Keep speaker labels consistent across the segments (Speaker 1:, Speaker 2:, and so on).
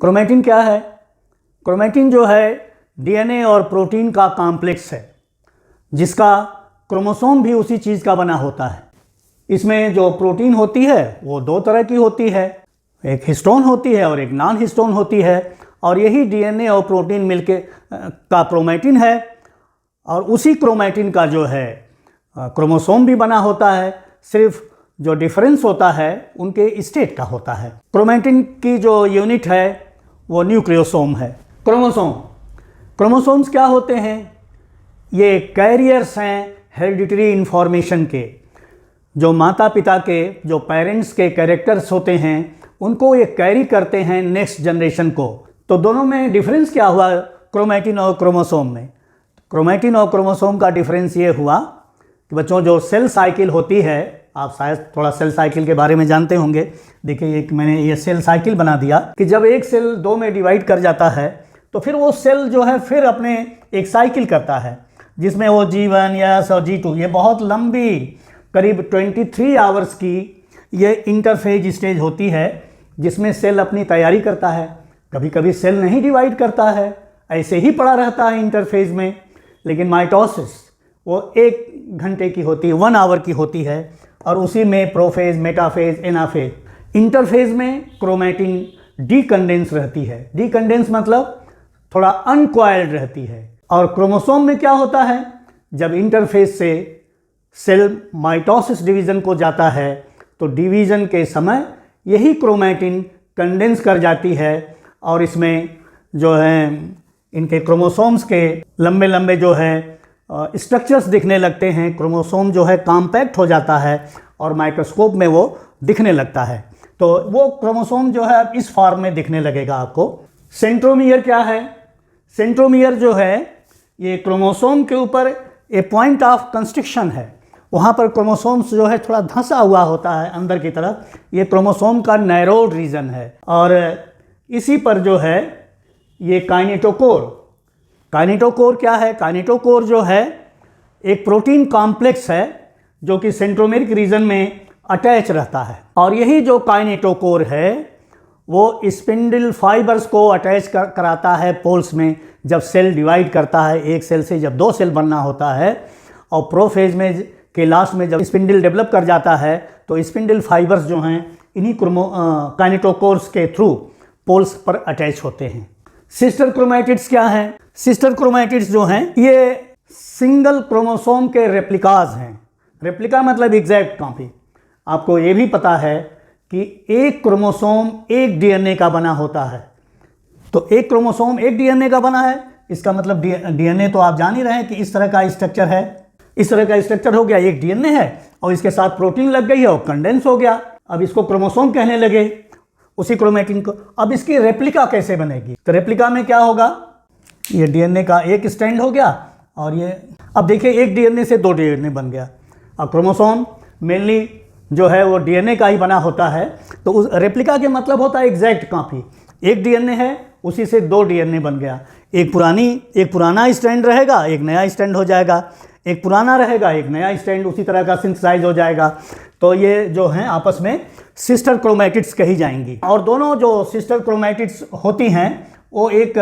Speaker 1: Chromatin क्या है? Chromatin जो है डीएनए और प्रोटीन का कॉम्प्लेक्स है, जिसका क्रोमोसोम भी उसी चीज़ का बना होता है। इसमें जो प्रोटीन होती है वो दो तरह की होती है, एक हिस्टोन होती है और एक नॉन हिस्टोन होती है, और यही डीएनए और प्रोटीन मिलके का क्रोमैटिन है। और उसी क्रोमैटिन का जो है क्रोमोसोम भी बना होता है, सिर्फ जो डिफरेंस होता है उनके स्टेट का होता है। क्रोमैटिन की जो यूनिट है वो न्यूक्लियोसोम है। क्रोमोसोम्स क्या होते हैं? ये कैरियर्स हैं हेरिडिटरी इन्फॉर्मेशन के। जो माता पिता के, जो पेरेंट्स के कैरेक्टर्स होते हैं, उनको ये कैरी करते हैं नेक्स्ट जनरेशन को। तो दोनों में डिफरेंस क्या हुआ क्रोमैटिन और क्रोमोसोम में? क्रोमैटिन और क्रोमोसोम का डिफरेंस ये हुआ कि बच्चों, जो सेल साइकिल होती है, आप शायद थोड़ा सेल साइकिल के बारे में जानते होंगे। देखिए, एक मैंने ये सेल साइकिल बना दिया कि जब एक सेल दो में डिवाइड कर जाता है तो फिर वो सेल जो है फिर अपने एक साइकिल करता है, जिसमें वो G1 यस और G2, ये बहुत लंबी करीब 23 आवर्स की ये इंटरफेज स्टेज होती है, जिसमें सेल अपनी तैयारी करता है। कभी कभी सेल नहीं डिवाइड करता है, ऐसे ही पड़ा रहता है इंटरफेज में। लेकिन माइटोसिस वो 1 घंटे की होती है, 1 आवर की होती है, और उसी में प्रोफेज, मेटाफेज, एनाफेज। इंटरफेज में क्रोमैटिन डीकंडेंस रहती है। डीकंडेंस मतलब थोड़ा अनकॉइल्ड रहती है। और क्रोमोसोम में क्या होता है? जब इंटरफेज से सेल माइटोसिस डिवीज़न को जाता है तो डिवीज़न के समय यही क्रोमैटिन कंडेंस कर जाती है, और इसमें जो है इनके क्रोमोसोम्स के लंबे लंबे जो है स्ट्रक्चर्स दिखने लगते हैं। क्रोमोसोम जो है कॉम्पैक्ट हो जाता है और माइक्रोस्कोप में वो दिखने लगता है। तो वो क्रोमोसोम जो है इस फॉर्म में दिखने लगेगा आपको। सेंट्रोमियर क्या है? सेंट्रोमियर जो है ये क्रोमोसोम के ऊपर ए पॉइंट ऑफ कंस्ट्रिक्शन है। वहाँ पर क्रोमोसोम्स जो है थोड़ा धंसा हुआ होता है अंदर की तरफ। ये क्रोमोसोम का नैरोड रीजन है। और इसी पर जो है ये काइनेटोकोर। काइनेटोकोर क्या है? काइनेटोकोर जो है एक प्रोटीन कॉम्प्लेक्स है जो कि सेंट्रोमेरिक रीजन में अटैच रहता है। और यही जो काइनेटोकोर है वो स्पिंडल फाइबर्स को अटैच कराता है पोल्स में। जब सेल डिवाइड करता है, एक सेल से जब 2 सेल बनना होता है, और प्रोफेज में के लास्ट में जब स्पिंडल डेवलप कर जाता है तो स्पिंडल फाइबर्स जो हैं इन्हीं काइनेटोकोर्स के थ्रू पोल्स पर अटैच होते हैं। सिस्टर क्रोमैटिड्स क्या हैं? सिस्टर क्रोमैटिड्स जो हैं ये सिंगल क्रोमोसोम के रेप्लिकाज हैं। रेप्लिका मतलब एग्जैक्ट कॉपी। आपको ये भी पता है कि एक क्रोमोसोम एक डीएनए का बना होता है। तो एक क्रोमोसोम एक डीएनए का बना है, इसका मतलब डीएनए तो आप जान ही रहे हैं कि इस तरह का स्ट्रक्चर है। इस तरह का स्ट्रक्चर हो गया, एक डीएनए है और इसके साथ प्रोटीन लग गई है और कंडेंस हो गया। अब इसको क्रोमोसोम कहने लगे, उसी क्रोमैटिन को। अब इसकी रेप्लिका कैसे बनेगी? तो रेप्लिका में क्या होगा? ये डीएनए का एक स्ट्रैंड हो गया, और ये अब देखिए एक डीएनए से 2 डीएनए बन गया। अब क्रोमोसोम मेनली जो है वो डीएनए का ही बना होता है। तो उस रेप्लिका के मतलब होता है एग्जैक्ट कॉपी। एक डीएनए है, उसी से 2 डीएनए बन गया। एक पुराना स्ट्रैंड रहेगा, एक नया स्ट्रैंड हो जाएगा। एक पुराना रहेगा, एक नया स्ट्रैंड उसी तरह का सिंथेसाइज हो जाएगा। तो ये जो हैं आपस में सिस्टर क्रोमैटिड्स कही जाएंगी। और दोनों जो सिस्टर क्रोमैटिड्स होती हैं वो एक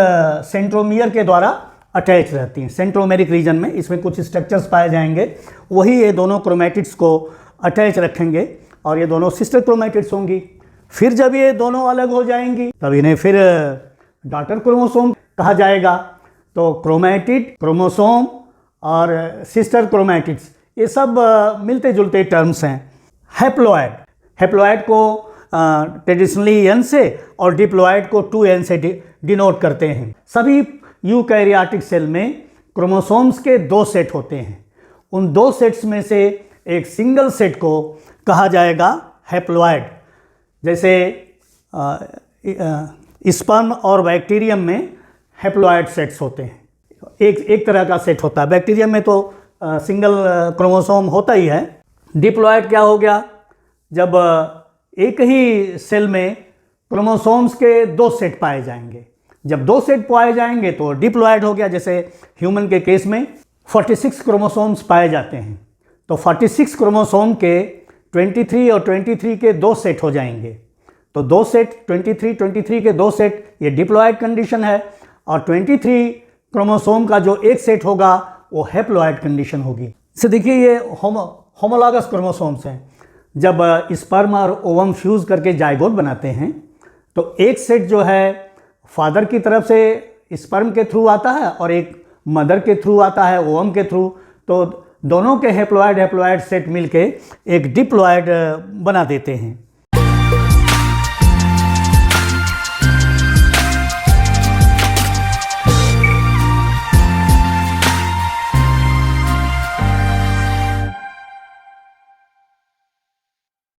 Speaker 1: सेंट्रोमियर के द्वारा अटैच रहती हैं। सेंट्रोमेरिक रीजन में इसमें कुछ स्ट्रक्चर्स पाए जाएंगे, वही ये दोनों क्रोमैटिड्स को अटैच रखेंगे और ये दोनों सिस्टर क्रोमैटिड्स होंगी। फिर जब ये दोनों अलग हो जाएंगी तब इन्हें फिर डॉटर क्रोमोसोम कहा जाएगा। तो क्रोमैटिड, क्रोमोसोम और सिस्टर क्रोमैटिड्स ये सब मिलते जुलते टर्म्स हैं। हैप्लॉइड को ट्रेडिशनली एन से और डिप्लॉइड को 2n से डिनोट करते हैं। सभी यूकैरियोटिक सेल में क्रोमोसोम्स के 2 सेट होते हैं। उन 2 सेट्स में से एक सिंगल सेट को कहा जाएगा हैप्लॉइड। जैसे स्पर्म और बैक्टीरियम में हैप्लॉइड सेट्स होते हैं। एक तरह का सेट होता है। बैक्टीरियम में तो सिंगल क्रोमोसोम होता ही है। डिप्लॉइड क्या हो गया? जब एक ही सेल में क्रोमोसोम्स के 2 सेट पाए जाएंगे। जब 2 सेट पाए जाएंगे तो डिप्लॉइड हो गया। जैसे ह्यूमन के केस में 46 क्रोमोसोम्स पाए जाते हैं, तो 46 क्रोमोसोम के 23 और 23 के 2 सेट हो जाएंगे, तो दो सेट 23 के दो सेट ये डिप्लॉयड कंडीशन है, और 23 क्रोमोसोम का जो एक सेट होगा वो हैप्लॉयड कंडीशन होगी। से देखिए ये होमोलॉगस क्रोमोसोम्स हैं। जब स्पर्म और ओवम फ्यूज़ करके जाइगोट बनाते हैं तो एक सेट जो है फादर की तरफ से स्पर्म के थ्रू आता है और एक मदर के थ्रू आता है, ओवम के थ्रू। तो दोनों के हैप्लॉयड सेट मिलके एक डिप्लॉयड बना देते हैं।